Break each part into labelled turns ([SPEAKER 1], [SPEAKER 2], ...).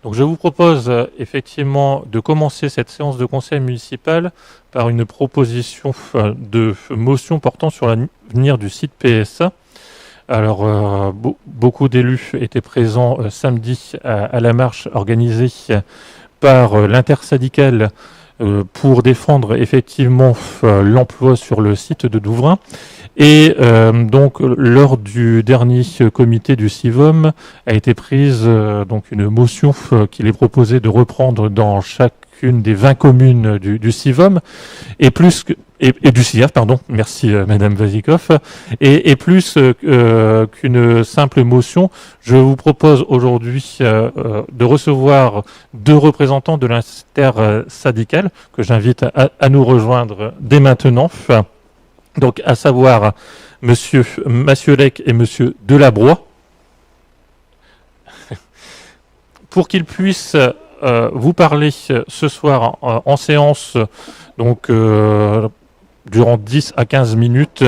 [SPEAKER 1] Donc je vous propose effectivement de commencer cette séance de conseil municipal par une proposition de motion portant sur l'avenir du site PSA. Alors, beaucoup d'élus étaient présents samedi à la marche organisée par l'intersyndicale pour défendre effectivement l'emploi sur le site de Douvrin. Et donc, lors du dernier comité du CIVOM, a été prise donc une motion qu'il est proposé de reprendre dans chacune des 20 communes du CIVOM, et plus que, et du CIAF, pardon, merci Madame Vazikov, et plus qu'une simple motion, je vous propose aujourd'hui de recevoir deux représentants de l'intersyndicale que j'invite à nous rejoindre dès maintenant. Donc, à savoir Monsieur Massiolek et Monsieur Delabroix, pour qu'ils puissent vous parler ce soir en séance, donc durant 10 à 15 minutes,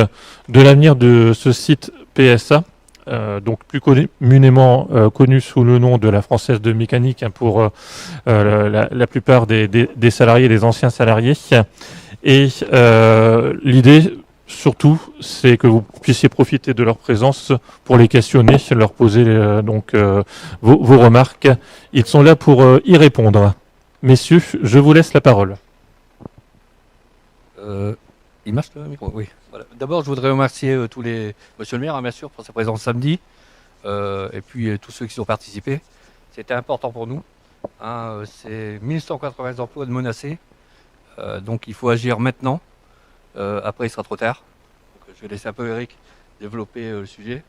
[SPEAKER 1] de l'avenir de ce site PSA, donc plus communément connu sous le nom de la Française de Mécanique pour la plupart des salariés, des anciens salariés. Et l'idée, surtout, c'est que vous puissiez profiter de leur présence pour les questionner, leur poser vos remarques. Ils sont là pour y répondre. Messieurs, je vous laisse la parole.
[SPEAKER 2] Il marche le micro? Oui. Voilà. D'abord, je voudrais remercier Monsieur le maire, bien sûr, pour sa présence samedi, et puis tous ceux qui ont participé. C'était important pour nous. C'est 1180 emplois de menacés, donc il faut agir maintenant. Après, il sera trop tard. Donc, je vais laisser un peu Eric développer le sujet.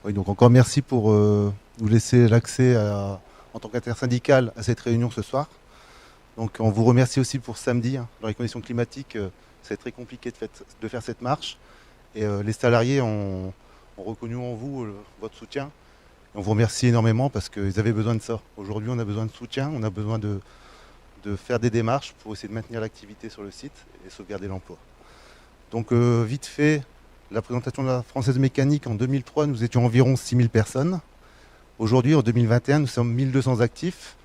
[SPEAKER 3] Oui, donc encore merci pour nous laisser l'accès en tant qu'intersyndicale à cette réunion ce soir. Donc on vous remercie aussi pour samedi. Dans les conditions climatiques, c'est très compliqué de faire cette marche. Et les salariés ont reconnu en vous votre soutien. Et on vous remercie énormément parce qu'ils avaient besoin de ça. Aujourd'hui, on a besoin de soutien, on a besoin de faire des démarches pour essayer de maintenir l'activité sur le site et sauvegarder l'emploi. Donc vite fait, la présentation de la Française Mécanique en 2003, nous étions environ 6000 personnes. Aujourd'hui, en 2021, nous sommes 1200 actifs.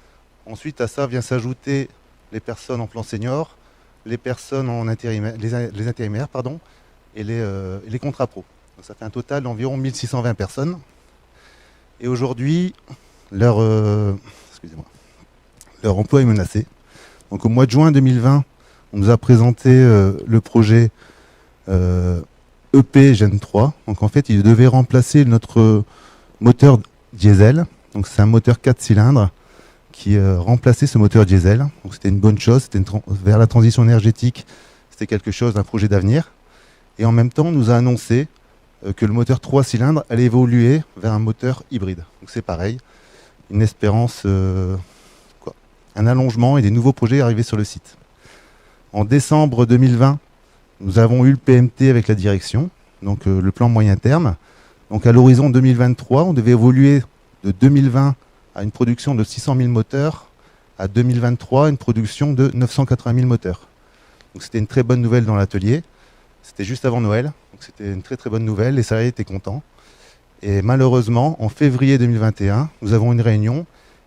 [SPEAKER 3] Ensuite, à ça vient s'ajouter les personnes en plan senior, les personnes en intérimaire, les intérimaires, pardon, et les contrats pro. Donc ça fait un total d'environ 1620 personnes. Et aujourd'hui, leur emploi est menacé. Donc au mois de juin 2020, on nous a présenté le projet EP Gen 3. Donc en fait, il devait remplacer notre moteur diesel. Donc c'est un moteur 4 cylindres qui remplaçait ce moteur diesel. Donc c'était une bonne chose, vers la transition énergétique, c'était quelque chose, un projet d'avenir. Et en même temps, on nous a annoncé que le moteur 3 cylindres allait évoluer vers un moteur hybride. Donc c'est pareil, une espérance, un allongement et des nouveaux projets arrivés sur le site. En décembre 2020, nous avons eu le PMT avec la direction, donc le plan moyen terme. Donc à l'horizon 2023, on devait évoluer de 2020 à une production de 600 000 moteurs, à 2023 une production de 980 000 moteurs. Donc c'était une très bonne nouvelle dans l'atelier. C'était juste avant Noël, donc c'était une très très bonne nouvelle, les salariés étaient contents. Et malheureusement, en février 2021, nous avons une réunion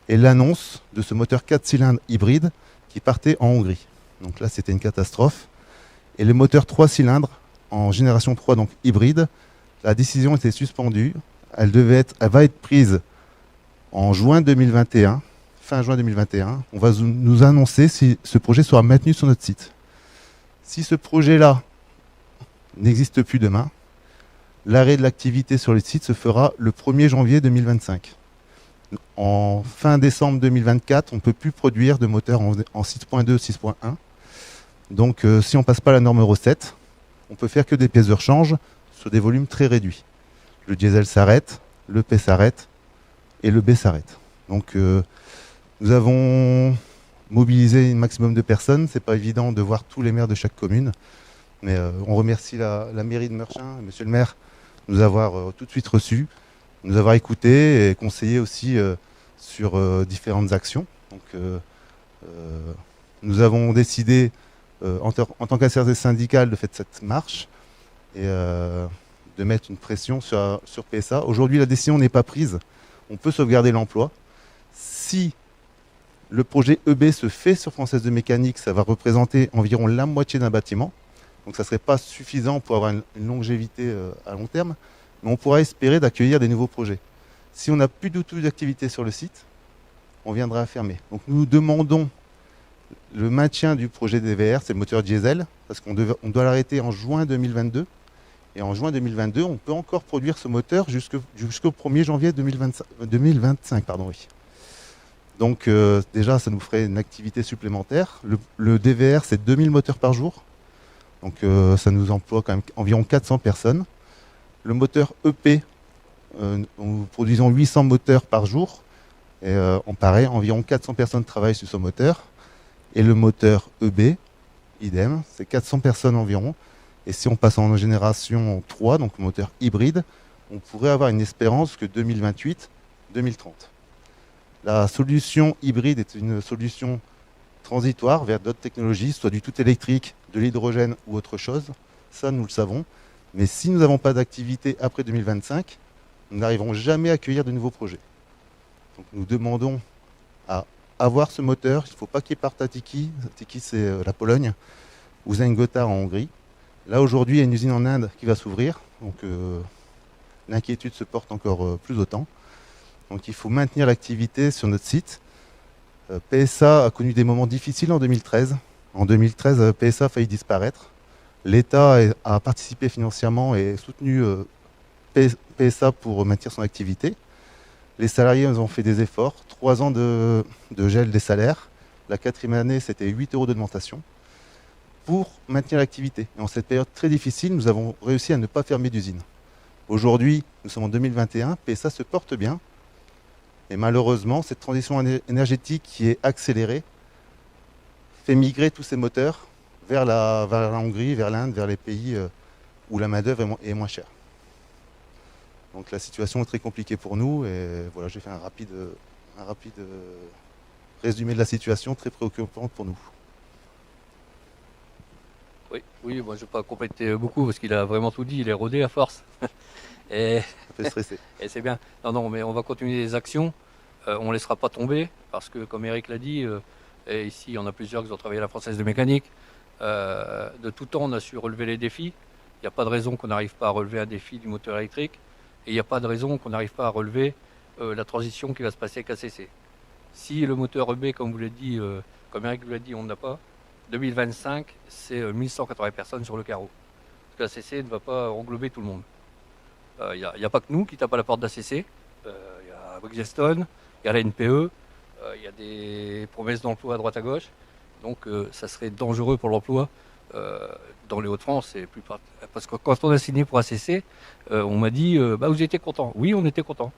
[SPEAKER 3] et l'annonce de ce moteur 4 cylindres hybride qui partait en Hongrie. Donc là, c'était une catastrophe. Et le moteur 3 cylindres en génération 3, donc hybride, la décision était suspendue. Elle va être prise en juin 2021, fin juin 2021. On va nous annoncer si ce projet sera maintenu sur notre site. Si ce projet-là n'existe plus demain, l'arrêt de l'activité sur le site se fera le 1er janvier 2025. En fin décembre 2024, on ne peut plus produire de moteurs en 6.2, 6.1. Donc si on ne passe pas la norme Euro 7, on peut faire que des pièces de rechange sur des volumes très réduits. Le diesel s'arrête, le P s'arrête et le B s'arrête. Donc nous avons mobilisé un maximum de personnes. Ce n'est pas évident de voir tous les maires de chaque commune. Mais on remercie la mairie de Meurchin, monsieur le maire, de nous avoir tout de suite reçus, de nous avoir écoutés et conseillés aussi sur différentes actions. Donc nous avons décidé en tant qu'assemblée syndicale de faire cette marche et de mettre une pression sur PSA. Aujourd'hui, la décision n'est pas prise. On peut sauvegarder l'emploi. Si Le projet EB se fait sur Française de Mécanique, ça va représenter environ la moitié d'un bâtiment. Donc ça ne serait pas suffisant pour avoir une longévité à long terme, mais on pourra espérer d'accueillir des nouveaux projets. Si on n'a plus du tout d'activité sur le site, on viendra à fermer. Donc nous demandons le maintien du projet DVR, c'est le moteur diesel, parce qu'on doit l'arrêter en juin 2022. Et en juin 2022, on peut encore produire ce moteur jusqu'au 1er janvier 2025. Oui. Donc déjà, ça nous ferait une activité supplémentaire. Le DVR, c'est 2000 moteurs par jour. Donc ça nous emploie quand même environ 400 personnes. Le moteur EP, nous produisons 800 moteurs par jour. Et on paraît, environ 400 personnes travaillent sur ce moteur. Et le moteur EB, idem, c'est 400 personnes environ. Et si on passe en génération 3, donc moteur hybride, on pourrait avoir une espérance que 2028-2030. La solution hybride est une solution transitoire vers d'autres technologies, soit du tout électrique, de l'hydrogène ou autre chose. Ça, nous le savons. Mais si nous n'avons pas d'activité après 2025, nous n'arriverons jamais à accueillir de nouveaux projets. Donc nous demandons à avoir ce moteur. Il ne faut pas qu'il parte à Tiki. Tiki, c'est la Pologne, ou Zengotár en Hongrie. Là, aujourd'hui, il y a une usine en Inde qui va s'ouvrir. Donc l'inquiétude se porte encore plus autant. Donc il faut maintenir l'activité sur notre site. PSA a connu des moments difficiles en 2013. En 2013, PSA a failli disparaître. L'État a participé financièrement et soutenu PSA pour maintenir son activité. Les salariés ont fait des efforts. 3 ans de gel des salaires. La 4e année, c'était 8 € d'augmentation pour maintenir l'activité. Et en cette période très difficile, nous avons réussi à ne pas fermer d'usine. Aujourd'hui, nous sommes en 2021, PSA se porte bien. Et malheureusement, cette transition énergétique qui est accélérée fait migrer tous ces moteurs vers la Hongrie, vers l'Inde, vers les pays où la main-d'œuvre est moins chère. Donc la situation est très compliquée pour nous. Et voilà, j'ai fait un rapide résumé de la situation, très préoccupante pour nous.
[SPEAKER 2] Oui, moi je ne vais pas compléter beaucoup parce qu'il a vraiment tout dit, il est rodé à force. Et
[SPEAKER 3] Ça fait stresser.
[SPEAKER 2] Et c'est bien. Non, mais on va continuer les actions. On ne laissera pas tomber parce que, comme Eric l'a dit, et ici, il y en a plusieurs qui ont travaillé à la Française de Mécanique. De tout temps, on a su relever les défis. Il n'y a pas de raison qu'on n'arrive pas à relever un défi du moteur électrique. Et il n'y a pas de raison qu'on n'arrive pas à relever la transition qui va se passer avec ACC. Si le moteur EB, comme vous l'avez dit, comme Eric vous l'a dit, on n'a pas, 2025, c'est 1180 personnes sur le carreau. Parce que l'ACC ne va pas englober tout le monde. Il n'y a pas que nous qui tapent à la porte d'ACC. Il y a Bridgestone, il y a la NPE, il y a des promesses d'emploi à droite à gauche. Donc ça serait dangereux pour l'emploi dans les Hauts-de-France. Parce que quand on a signé pour ACC, on m'a dit vous étiez content. Oui, on était content.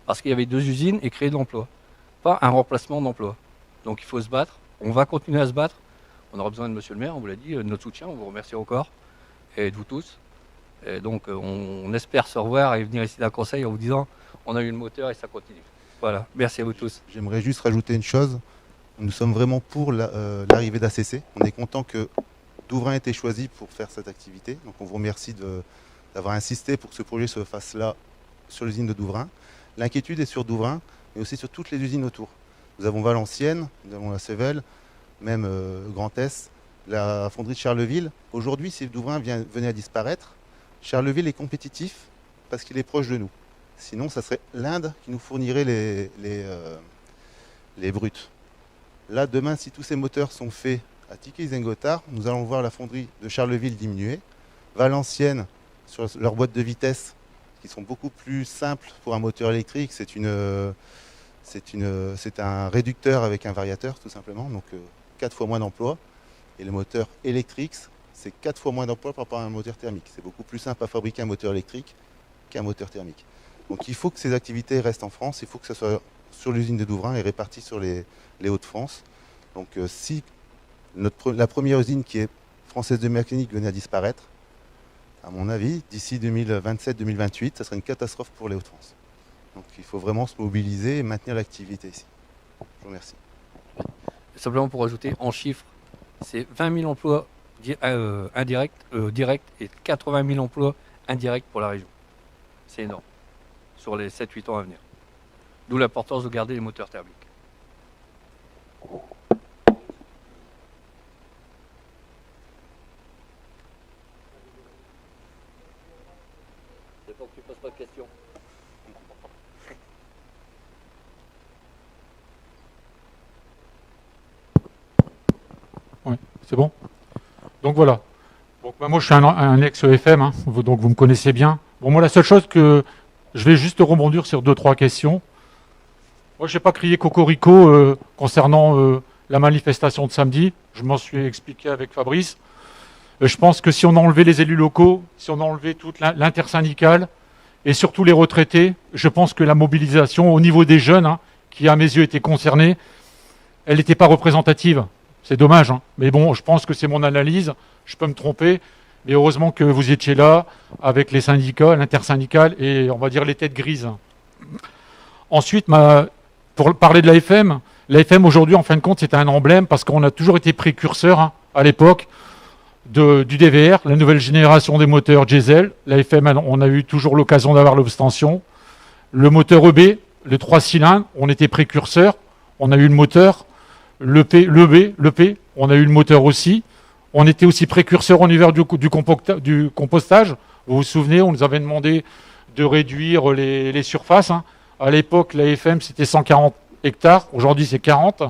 [SPEAKER 2] Parce qu'il y avait 2 usines et créer de l'emploi. Pas un remplacement d'emploi. Donc il faut se battre. On va continuer à se battre. On aura besoin de monsieur le maire, on vous l'a dit, de notre soutien. On vous remercie encore. Et de vous tous. Et donc on espère se revoir et venir ici d'un conseil en vous disant on a eu le moteur et ça continue. Voilà, merci à vous tous.
[SPEAKER 3] J'aimerais juste rajouter une chose. Nous sommes vraiment pour l'arrivée d'ACC. On est content que Douvrin ait été choisi pour faire cette activité. Donc on vous remercie d'avoir insisté pour que ce projet se fasse là, sur l'usine de Douvrin. L'inquiétude est sur Douvrin, mais aussi sur toutes les usines autour. Nous avons Valenciennes, nous avons la Sevel, même Grand Est, la fonderie de Charleville. Aujourd'hui, si Douvrin venait à disparaître, Charleville est compétitif parce qu'il est proche de nous. Sinon, ça serait l'Inde qui nous fournirait les bruts. Là, demain, si tous ces moteurs sont faits à Tiki-Zengotár, nous allons voir la fonderie de Charleville diminuer. Valenciennes, sur leurs boîtes de vitesse, qui sont beaucoup plus simples pour un moteur électrique, c'est un réducteur avec un variateur, tout simplement, donc 4 fois moins d'emplois. Et le moteur électrique, c'est 4 fois moins d'emplois par rapport à un moteur thermique. C'est beaucoup plus simple à fabriquer un moteur électrique qu'un moteur thermique. Donc il faut que ces activités restent en France, il faut que ça soit sur l'usine de Douvrin et réparti sur les Hauts-de-France. Donc si la première usine qui est Française de Mécanique venait à disparaître, à mon avis, d'ici 2027-2028, ça serait une catastrophe pour les Hauts-de-France. Donc il faut vraiment se mobiliser et maintenir l'activité ici. Je vous remercie.
[SPEAKER 2] Simplement pour ajouter en chiffres, c'est 20 000 emplois directs et 80 000 emplois indirects pour la région. C'est énorme sur les 7-8 ans à venir. D'où l'importance de garder les moteurs thermiques. C'est pour que tu poses pas de questions.
[SPEAKER 4] Oui, c'est bon. Donc voilà. Donc, moi, je suis un ex-EFM, hein, donc vous me connaissez bien. Bon, moi, la seule chose que je vais juste rebondir sur 2-3 questions. Moi, je n'ai pas crié cocorico concernant la manifestation de samedi. Je m'en suis expliqué avec Fabrice. Je pense que si on a enlevé les élus locaux, si on a enlevé toute l'intersyndicale et surtout les retraités, je pense que la mobilisation au niveau des jeunes, hein, qui à mes yeux étaient concernés, elle n'était pas représentative. C'est dommage, hein. Mais bon, je pense que c'est mon analyse. Je peux me tromper, mais heureusement que vous étiez là avec les syndicats, l'intersyndicale et on va dire les têtes grises. Ensuite, pour parler de l'AFM aujourd'hui, en fin de compte, c'est un emblème parce qu'on a toujours été précurseur, hein, à l'époque du DVR, la nouvelle génération des moteurs diesel. L'AFM, on a eu toujours l'occasion d'avoir l'obtention. Le moteur EB, le 3 cylindres, on était précurseur. On a eu le moteur. Le P, on a eu le moteur aussi. On était aussi précurseur au niveau du compostage. Vous vous souvenez, on nous avait demandé de réduire les surfaces, hein. À l'époque, l'AFM, c'était 140 hectares. Aujourd'hui, c'est 40.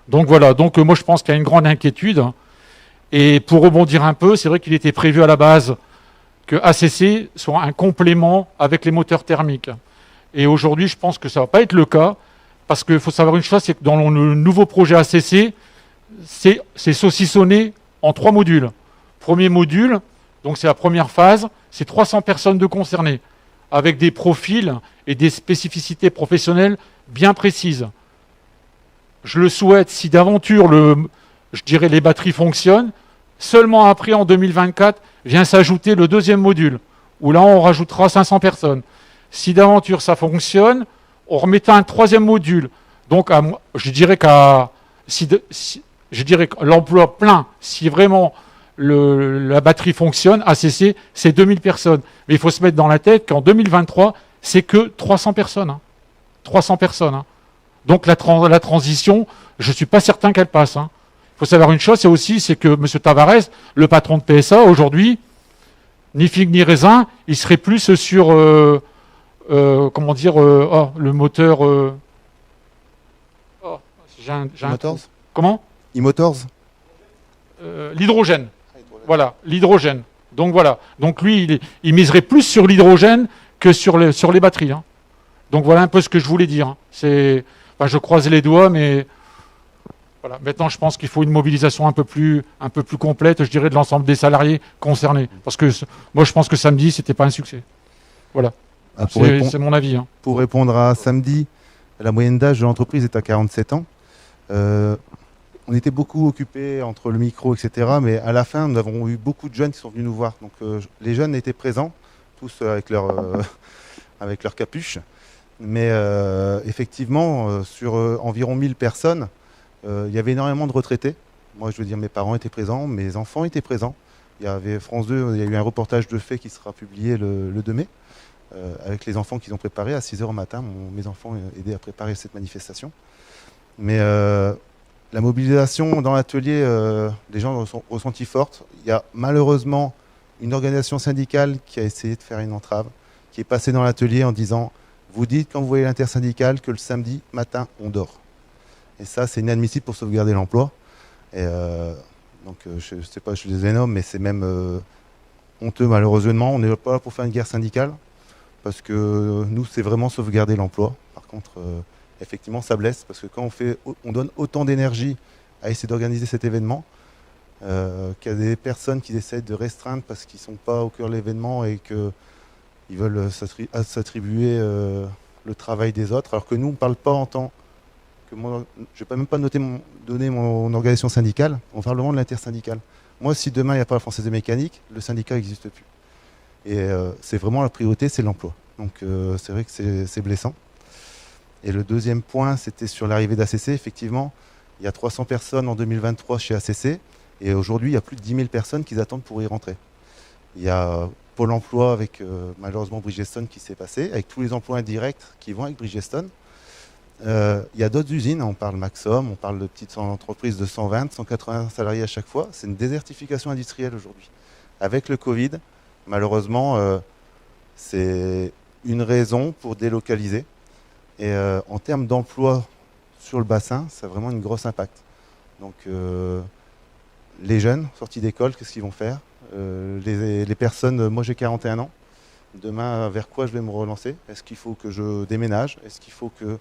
[SPEAKER 4] Donc voilà. Donc moi, je pense qu'il y a une grande inquiétude. Et pour rebondir un peu, c'est vrai qu'il était prévu à la base que ACC soit un complément avec les moteurs thermiques. Et aujourd'hui, je pense que ça ne va pas être le cas. Parce qu'il faut savoir une chose, c'est que dans le nouveau projet ACC, c'est saucissonné en 3 modules. Premier module, donc c'est la première phase, c'est 300 personnes de concernées, avec des profils et des spécificités professionnelles bien précises. Je le souhaite, si d'aventure, je dirais les batteries fonctionnent, seulement après, en 2024, vient s'ajouter le deuxième module, où là, on rajoutera 500 personnes. Si d'aventure ça fonctionne, on remettait un 3e module. Donc, je dirais que l'emploi plein, si vraiment la batterie fonctionne, ACC, c'est 2000 personnes. Mais il faut se mettre dans la tête qu'en 2023, c'est que 300 personnes. Hein. 300 personnes. Hein. Donc, la transition, je ne suis pas certain qu'elle passe. Hein. Il faut savoir une chose, c'est que M. Tavares, le patron de PSA, aujourd'hui, ni figue ni raisin, il serait plus sur... le moteur...
[SPEAKER 3] Motors.
[SPEAKER 4] Comment
[SPEAKER 3] E-Motors.
[SPEAKER 4] L'hydrogène. Voilà, l'hydrogène. Donc voilà. Donc lui, il miserait plus sur l'hydrogène que sur les batteries. Hein. Donc voilà un peu ce que je voulais dire. Hein. Je croise les doigts, mais voilà. Maintenant, je pense qu'il faut une mobilisation un peu plus complète, je dirais, de l'ensemble des salariés concernés. Parce que moi, je pense que samedi, c'était pas un succès. Voilà. C'est mon avis. Hein.
[SPEAKER 3] Pour répondre à samedi, la moyenne d'âge de l'entreprise est à 47 ans. On était beaucoup occupés entre le micro, etc. Mais à la fin, nous avons eu beaucoup de jeunes qui sont venus nous voir. Donc les jeunes étaient présents, tous avec leur capuche. Mais effectivement, sur environ 1000 personnes, il y avait énormément de retraités. Moi, je veux dire, mes parents étaient présents, mes enfants étaient présents. Il y avait France 2, il y a eu un reportage de fait qui sera publié le 2 mai. Avec les enfants qu'ils ont préparés à 6h au matin. Mes enfants aidaient à préparer cette manifestation. Mais la mobilisation dans l'atelier, les gens sont ressentis forte. Il y a malheureusement une organisation syndicale qui a essayé de faire une entrave, qui est passée dans l'atelier en disant « Vous dites quand vous voyez l'intersyndicale que le samedi matin, on dort ». Et ça, c'est inadmissible pour sauvegarder l'emploi. Et donc, je ne sais pas, je suis des énormes, mais c'est même honteux malheureusement. On n'est pas là pour faire une guerre syndicale. Parce que nous, c'est vraiment sauvegarder l'emploi. Par contre, effectivement, ça blesse, parce que quand on donne autant d'énergie à essayer d'organiser cet événement, qu'il y a des personnes qui essaient de restreindre parce qu'ils ne sont pas au cœur de l'événement et qu'ils veulent s'attribuer le travail des autres, alors que nous, on ne parle pas en tant que... je ne vais pas même pas donner mon organisation syndicale, on parle vraiment de l'intersyndicale. Moi, si demain, il n'y a pas la Française des mécaniques, le syndicat n'existe plus. Et c'est vraiment la priorité, c'est l'emploi. Donc c'est vrai que c'est blessant. Et le deuxième point, c'était sur l'arrivée d'ACC. Effectivement, il y a 300 personnes en 2023 chez ACC. Et aujourd'hui, il y a plus de 10 000 personnes qui attendent pour y rentrer. Il y a Pôle emploi avec malheureusement Bridgestone qui s'est passé, avec tous les emplois indirects qui vont avec Bridgestone. Il y a d'autres usines, on parle Maxom, on parle de petites entreprises de 120, 180 salariés à chaque fois. C'est une désertification industrielle aujourd'hui. Avec le Covid, malheureusement, c'est une raison pour délocaliser. Et en termes d'emploi sur le bassin, ça a vraiment une grosse impact. Donc les jeunes sortis d'école, qu'est-ce qu'ils vont faire? Les personnes, moi j'ai 41 ans, demain vers quoi je vais me relancer? Est-ce qu'il faut que je déménage? Est-ce qu'il faut que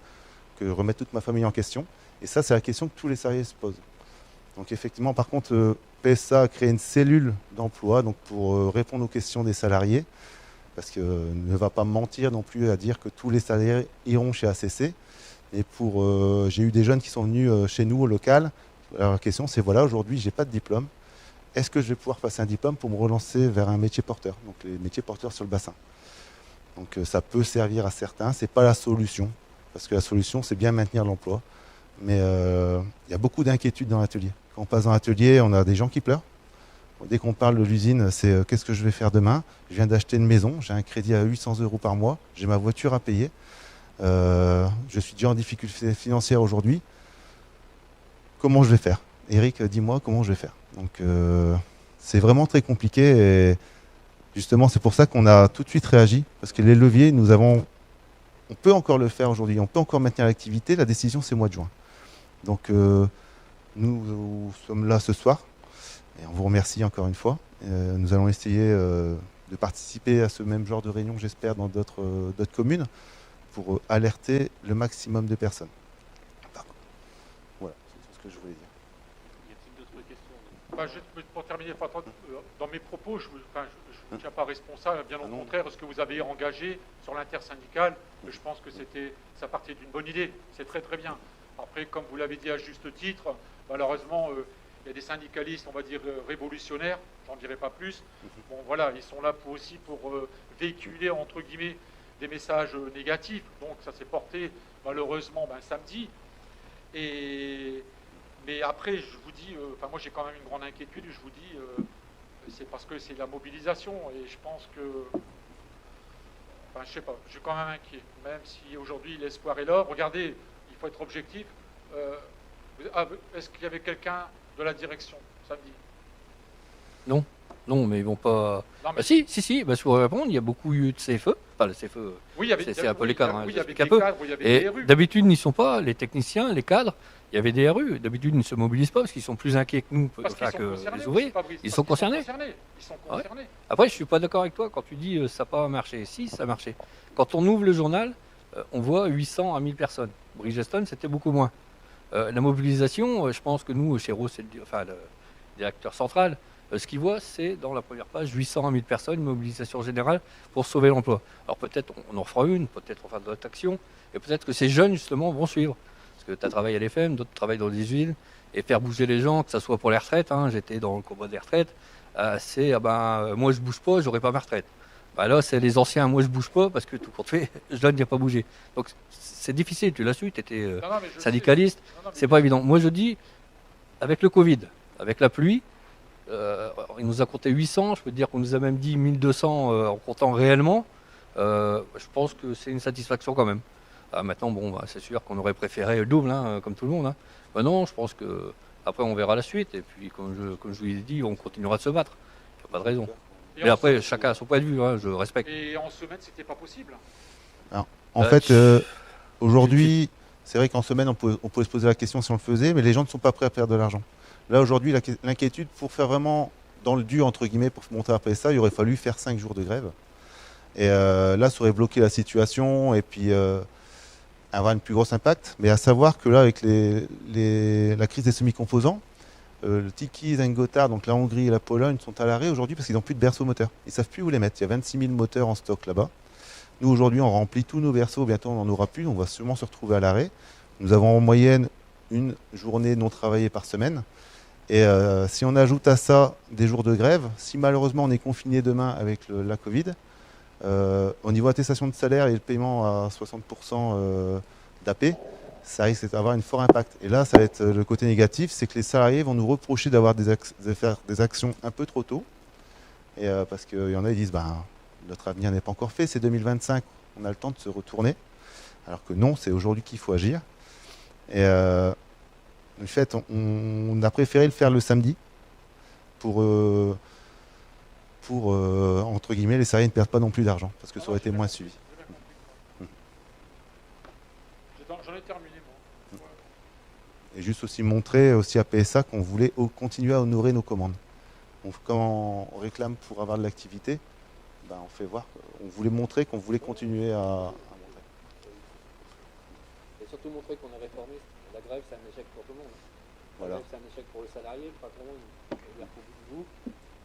[SPEAKER 3] je remette toute ma famille en question? Et ça, c'est la question que tous les salariés se posent. Donc effectivement, par contre, PSA a créé une cellule d'emploi donc pour répondre aux questions des salariés, parce que ne va pas mentir non plus à dire que tous les salariés iront chez ACC. Et j'ai eu des jeunes qui sont venus chez nous au local. Alors la question c'est voilà, aujourd'hui j'ai pas de diplôme. Est-ce que je vais pouvoir passer un diplôme pour me relancer vers un métier porteur? Donc les métiers porteurs sur le bassin. Donc ça peut servir à certains, c'est pas la solution, parce que la solution c'est bien maintenir l'emploi. Mais il y a beaucoup d'inquiétudes dans l'atelier. Quand on passe dans l'atelier, on a des gens qui pleurent. Dès qu'on parle de l'usine, c'est qu'est-ce que je vais faire demain? Je viens d'acheter une maison, j'ai un crédit à 800 € par mois, j'ai ma voiture à payer. Je suis déjà en difficulté financière aujourd'hui. Comment je vais faire? Eric, dis-moi comment je vais faire. Donc c'est vraiment très compliqué et justement c'est pour ça qu'on a tout de suite réagi, parce que les leviers, on peut encore le faire aujourd'hui, on peut encore maintenir l'activité, la décision c'est au mois de juin. Donc nous sommes là ce soir et on vous remercie encore une fois. Nous allons essayer de participer à ce même genre de réunion, j'espère, dans d'autres communes pour alerter le maximum de personnes. Voilà, c'est tout ce que je voulais dire.
[SPEAKER 1] Y a-t-il d'autres questions?
[SPEAKER 4] Juste pour terminer, dans mes propos, je ne tiens pas responsable, bien au
[SPEAKER 3] non.
[SPEAKER 4] contraire, ce que vous avez engagé sur l'intersyndical, je pense que ça partait d'une bonne idée, c'est très très bien. Après, comme vous l'avez dit à juste titre, malheureusement, il y a des syndicalistes, on va dire, révolutionnaires, j'en dirai pas plus. Bon, voilà, ils sont là aussi pour véhiculer, entre guillemets, des messages négatifs. Donc, ça s'est porté, malheureusement, samedi. Mais après, je vous dis, moi j'ai quand même une grande inquiétude, je vous dis, c'est parce que c'est la mobilisation, et je pense que, je sais pas, je suis quand même inquiet, même si aujourd'hui l'espoir est là. Regardez, il faut être objectif. Est-ce qu'il y avait quelqu'un de la direction samedi?
[SPEAKER 2] Non, mais ils vont pas.
[SPEAKER 4] Non, mais...
[SPEAKER 2] Si, si si vous répondre, il y a beaucoup eu de CFE. Enfin, le CFE,
[SPEAKER 4] oui,
[SPEAKER 2] c'est un peu les cadres.
[SPEAKER 4] Oui, il y avait des cadres, il y avait des RU.
[SPEAKER 2] D'habitude, ils n'y sont pas, les techniciens, les cadres. Il y avait des RU. D'habitude, ils ne se mobilisent pas parce qu'ils sont plus inquiets que nous, que les ouvriers. Ils sont concernés. Ouais. Après, je ne suis pas d'accord avec toi quand tu dis ça n'a pas marché. Si, ça a marché. Quand on ouvre le journal, on voit 800 à 1000 personnes. Bridgestone, c'était beaucoup moins. La mobilisation, je pense que nous, chez Rose, c'est le directeur central, ce qu'il voit, c'est dans la première page 800 à 1000 personnes, une mobilisation générale pour sauver l'emploi. Alors peut-être on en fera une, peut-être on fera d'autres actions, et peut-être que ces jeunes, justement, vont suivre. Parce que tu as travaillé à l'EFM, d'autres travaillent dans des usines, et faire bouger les gens, que ce soit pour les retraites, j'étais dans le combat des retraites, moi je bouge pas, j'aurai pas ma retraite. Là, c'est les anciens, moi je bouge pas, parce que tout compte fait, je donne, il n'y a pas bougé. Donc c'est difficile, tu l'as su, tu étais syndicaliste, c'est pas évident. Moi je dis, avec le Covid, avec la pluie, il nous a compté 800, je peux te dire qu'on nous a même dit 1200 en comptant réellement. Je pense que c'est une satisfaction quand même. Maintenant, c'est sûr qu'on aurait préféré le double, comme tout le monde. Non, je pense que après on verra la suite. Et puis, comme je vous l'ai dit, on continuera de se battre. Il n'y a pas de raison. Et après, chacun a son point de vue, je respecte.
[SPEAKER 4] Et en semaine, c'était pas possible.
[SPEAKER 3] Alors, en fait, aujourd'hui, c'est vrai qu'en semaine, on pouvait se poser la question si on le faisait, mais les gens ne sont pas prêts à perdre de l'argent. Là, aujourd'hui, l'inquiétude, pour faire vraiment dans le dur, entre guillemets, pour monter après ça, il aurait fallu faire 5 jours de grève. Et là, ça aurait bloqué la situation et puis avoir un plus gros impact. Mais à savoir que là, avec la crise des semi-composants, le Tiki, Zengotar, donc la Hongrie et la Pologne sont à l'arrêt aujourd'hui parce qu'ils n'ont plus de berceaux moteurs. Ils ne savent plus où les mettre. Il y a 26 000 moteurs en stock là-bas. Nous, aujourd'hui, on remplit tous nos berceaux. Bientôt, on n'en aura plus. On va sûrement se retrouver à l'arrêt. Nous avons en moyenne une journée non travaillée par semaine. Et si on ajoute à ça des jours de grève, si malheureusement on est confiné demain avec la Covid, au niveau attestation de salaire et le paiement à 60% d'AP, ça risque d'avoir un fort impact. Et là, ça va être le côté négatif, c'est que les salariés vont nous reprocher de faire des actions un peu trop tôt. Et parce qu'il y en a qui disent, notre avenir n'est pas encore fait, c'est 2025, on a le temps de se retourner. Alors que non, c'est aujourd'hui qu'il faut agir. Et en fait, on a préféré le faire le samedi pour entre entre guillemets, les salariés ne perdent pas non plus d'argent, parce que ça aurait été moins suivi.
[SPEAKER 4] J'en ai terminé, moi.
[SPEAKER 3] Et juste aussi montrer aussi à PSA qu'on voulait continuer à honorer nos commandes. Donc, quand on réclame pour avoir de l'activité, ben, on fait voir, on voulait montrer qu'on voulait continuer à montrer.
[SPEAKER 2] Et surtout montrer qu'on est réformiste. La grève, c'est un échec pour tout le monde.
[SPEAKER 3] Voilà.
[SPEAKER 2] La grève, c'est un échec pour le salarié, le patron, il est au bout du bout.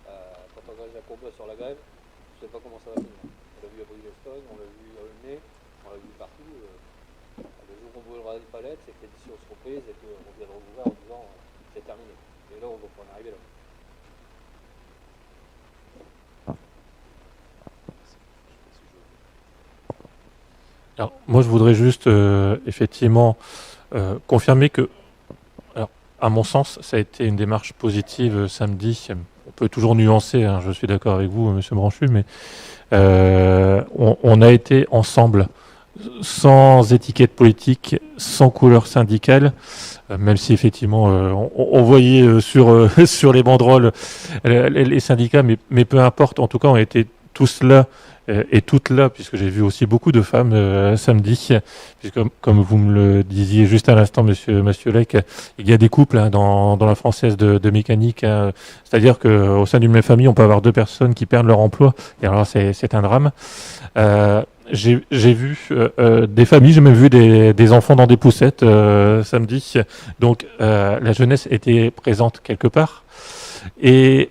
[SPEAKER 2] Quand on engage un combat sur la grève, je ne sais pas comment ça va finir. On l'a vu à Bridgestone, on l'a vu à Aulnay, on l'a vu partout. Le jour où on brûlera les palettes, c'est que les décisions seront prises et qu'on viendra vous voir en disant c'est terminé. Et là, on va en arriver là.
[SPEAKER 1] Alors, moi, je voudrais juste effectivement confirmer que, alors, à mon sens, ça a été une démarche positive samedi. On peut toujours nuancer, hein, je suis d'accord avec vous, Monsieur Branchu, mais on a été ensemble, sans étiquette politique, sans couleur syndicale, même si effectivement on voyait sur, sur les banderoles les syndicats, mais peu importe, en tout cas, on était tous là et toutes là, puisque j'ai vu aussi beaucoup de femmes samedi, puisque comme vous me le disiez juste à l'instant, Monsieur Massiolek, il y a des couples hein, dans la française de mécanique, hein, c'est-à-dire qu'au sein d'une même famille, on peut avoir deux personnes qui perdent leur emploi, et alors c'est un drame. J'ai vu des familles, j'ai même vu des enfants dans des poussettes samedi, donc la jeunesse était présente quelque part, et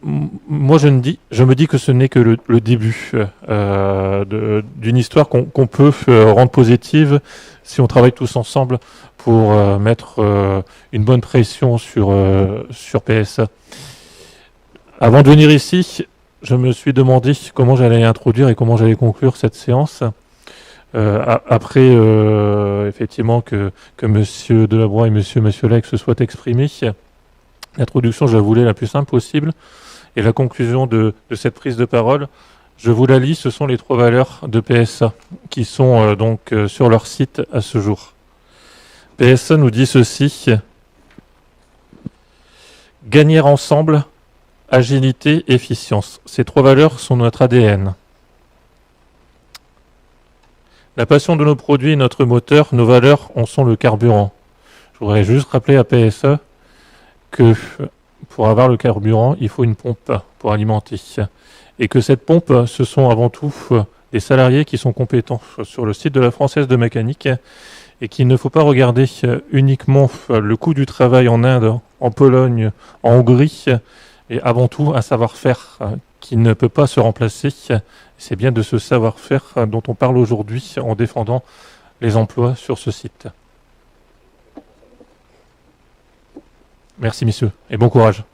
[SPEAKER 1] moi, je me dis que ce n'est que le début d'une histoire qu'on peut rendre positive si on travaille tous ensemble pour mettre une bonne pression sur PSA. Avant de venir ici, je me suis demandé comment j'allais introduire et comment j'allais conclure cette séance. Après, effectivement, que Monsieur Delabroix et Monsieur Massiolek se soient exprimés. L'introduction, je la voulais la plus simple possible. Et la conclusion de cette prise de parole, je vous la lis, ce sont les 3 valeurs de PSA qui sont donc sur leur site à ce jour. PSA nous dit ceci: gagner ensemble, agilité, efficience. Ces 3 valeurs sont notre ADN. La passion de nos produits est notre moteur, nos valeurs en sont le carburant. Je voudrais juste rappeler à PSA que pour avoir le carburant, il faut une pompe pour alimenter. Et que cette pompe, ce sont avant tout des salariés qui sont compétents sur le site de la Française de mécanique et qu'il ne faut pas regarder uniquement le coût du travail en Inde, en Pologne, en Hongrie, et avant tout un savoir-faire qui ne peut pas se remplacer. C'est bien de ce savoir-faire dont on parle aujourd'hui en défendant les emplois sur ce site. Merci messieurs et bon courage.